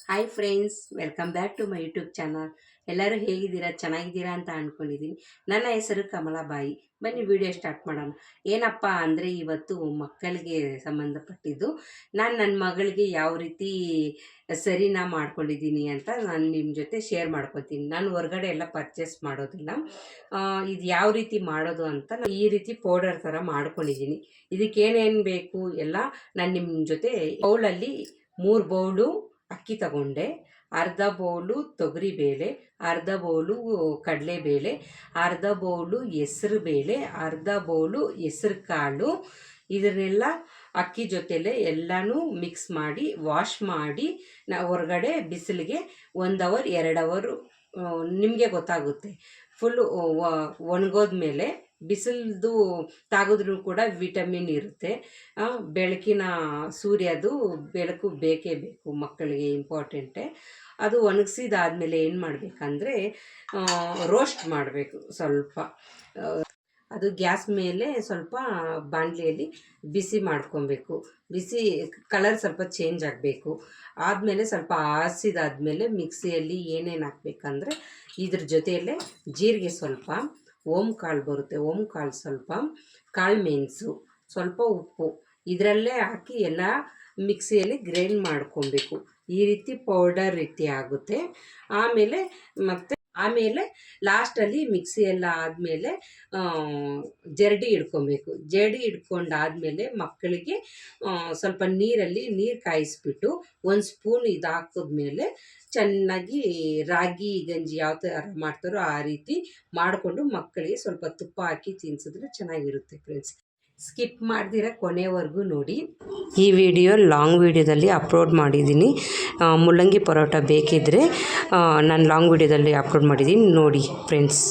Hi friends, welcome back to my YouTube channel. ಎಲ್ಲರೂ ಹೇಗಿದ್ದೀರಾ? ಚೆನ್ನಾಗಿದ್ದೀರಾ ಅಂತ ಅಂದ್ಕೊಂಡಿದ್ದೀನಿ. ನನ್ನ ಹೆಸರು ಕಮಲಾಬಾಯಿ. ಬನ್ನಿ ವಿಡಿಯೋ ಸ್ಟಾರ್ಟ್ ಮಾಡೋಣ. ಏನಪ್ಪ ಅಂದರೆ ಇವತ್ತು ಮಕ್ಕಳಿಗೆ ಸಂಬಂಧಪಟ್ಟಿದ್ದು ನಾನು ನನ್ನ ಮಗಳಿಗೆ ಯಾವ ರೀತಿ ಸರಿನಾ ಮಾಡ್ಕೊಂಡಿದ್ದೀನಿ ಅಂತ ನಾನು ನಿಮ್ಮ ಜೊತೆ ಶೇರ್ ಮಾಡ್ಕೊತೀನಿ. ನಾನು ಹೊರಗಡೆ ಎಲ್ಲ ಪರ್ಚೇಸ್ ಮಾಡೋದಿಲ್ಲ. ಇದು ಯಾವ ರೀತಿ ಮಾಡೋದು ಅಂತ ನಾನು ಈ ರೀತಿ ಪೌಡರ್ ಥರ ಮಾಡ್ಕೊಂಡಿದ್ದೀನಿ. ಇದಕ್ಕೇನೇನು ಬೇಕು ಎಲ್ಲ ನಾನು ನಿಮ್ಮ ಜೊತೆ ಬೌಲಲ್ಲಿ 3 ಬೌಲು ಅಕ್ಕಿ ತಗೊಂಡೆ, ಅರ್ಧ ಬೌಲು ತೊಗರಿಬೇಳೆ, ಅರ್ಧ ಬೌಲು ಕಡಲೆಬೇಳೆ, ಅರ್ಧ ಬೌಲು ಹೆಸ್ರು ಬೇಳೆ, ಅರ್ಧ ಬೌಲು ಹೆಸ್ರು ಕಾಳು. ಇದನ್ನೆಲ್ಲ ಅಕ್ಕಿ ಜೊತೆಲೇ ಎಲ್ಲನೂ ಮಿಕ್ಸ್ ಮಾಡಿ ವಾಶ್ ಮಾಡಿ ಹೊರಗಡೆ ಬಿಸಿಲಿಗೆ 1 ಅವರ್ 2 ಅವರು ನಿಮಗೆ ಗೊತ್ತಾಗುತ್ತೆ. ಫುಲ್ಲು ಒಣಗೋದ್ಮೇಲೆ ಬಿಸಿಲ್ದು ತಾಗಿದ್ರೂ ಕೂಡ ವಿಟಮಿನ್ ಇರುತ್ತೆ. ಬೆಳಕಿನ ಸೂರ್ಯದು ಬೆಳಕು ಬೇಕೇ ಬೇಕು, ಮಕ್ಕಳಿಗೆ ಇಂಪಾರ್ಟೆಂಟೇ. ಅದು ಒಣಗಿಸಿದಾದ್ಮೇಲೆ ಏನು ಮಾಡಬೇಕಂದ್ರೆ ರೋಸ್ಟ್ ಮಾಡಬೇಕು ಸ್ವಲ್ಪ. ಅದು ಗ್ಯಾಸ್ ಮೇಲೆ ಸ್ವಲ್ಪ ಬಾಣಲಿಯಲ್ಲಿ ಬಿಸಿ ಮಾಡ್ಕೊಬೇಕು. ಬಿಸಿ ಕಲರ್ ಸ್ವಲ್ಪ ಚೇಂಜ್ ಆಗಬೇಕು. ಆದಮೇಲೆ ಸ್ವಲ್ಪ ಆರಿಸಿದಾದ್ಮೇಲೆ ಮಿಕ್ಸಿಯಲ್ಲಿ ಏನೇನು ಹಾಕ್ಬೇಕಂದ್ರೆ ಇದ್ರ ಜೊತೆಯಲ್ಲೇ ಜೀರಿಗೆ ಸ್ವಲ್ಪ, ಓಮ್ ಕಾಳು ಬರುತ್ತೆ, ಓಮ್ ಕಾಳು ಸ್ವಲ್ಪ, ಕಾಳು ಮೆಣಸು, ಸ್ವಲ್ಪ ಉಪ್ಪು ಇದರಲ್ಲೇ ಹಾಕಿ ಎಲ್ಲ ಮಿಕ್ಸಿಯಲ್ಲಿ ಗ್ರೈಂಡ್ ಮಾಡ್ಕೊಬೇಕು. ಈ ರೀತಿ ಪೌಡರ್ ರೀತಿ ಆಗುತ್ತೆ. ಆಮೇಲೆ ಲಾಸ್ಟಲ್ಲಿ ಮಿಕ್ಸಿ ಎಲ್ಲ ಆದಮೇಲೆ ಜರಡಿ ಹಿಡ್ಕೊಬೇಕು. ಜರಡಿ ಹಿಡ್ಕೊಂಡಾದ್ಮೇಲೆ ಮಕ್ಕಳಿಗೆ ಸ್ವಲ್ಪ ನೀರು ಕಾಯಿಸ್ಬಿಟ್ಟು 1 ಸ್ಪೂನ್ ಇದು ಹಾಕಿದ್ಮೇಲೆ ಚೆನ್ನಾಗಿ ರಾಗಿ ಗಂಜಿ ಯಾವ ಥರ ಮಾಡ್ತಾರೋ ಆ ರೀತಿ ಮಾಡಿಕೊಂಡು ಮಕ್ಕಳಿಗೆ ಸ್ವಲ್ಪ ತುಪ್ಪ ಹಾಕಿ ತಿನ್ನಿಸಿದ್ರೆ ಚೆನ್ನಾಗಿರುತ್ತೆ ಫ್ರೆಂಡ್ಸ್. ಸ್ಕಿಪ್ ಮಾಡ್ದಿರ ಕೊನೆವರೆಗೂ ನೋಡಿ. ಈ ವಿಡಿಯೋ ಲಾಂಗ್ ವಿಡಿಯೋದಲ್ಲಿ ಅಪ್ಲೋಡ್ ಮಾಡಿದ್ದೀನಿ. ಮುಲ್ಲಂಗಿ ಪರೋಟ ಬೇಕಿದ್ದರೆ ನಾನು ಲಾಂಗ್ ವಿಡಿಯೋದಲ್ಲಿ ಅಪ್ಲೋಡ್ ಮಾಡಿದ್ದೀನಿ, ನೋಡಿ ಫ್ರೆಂಡ್ಸ್.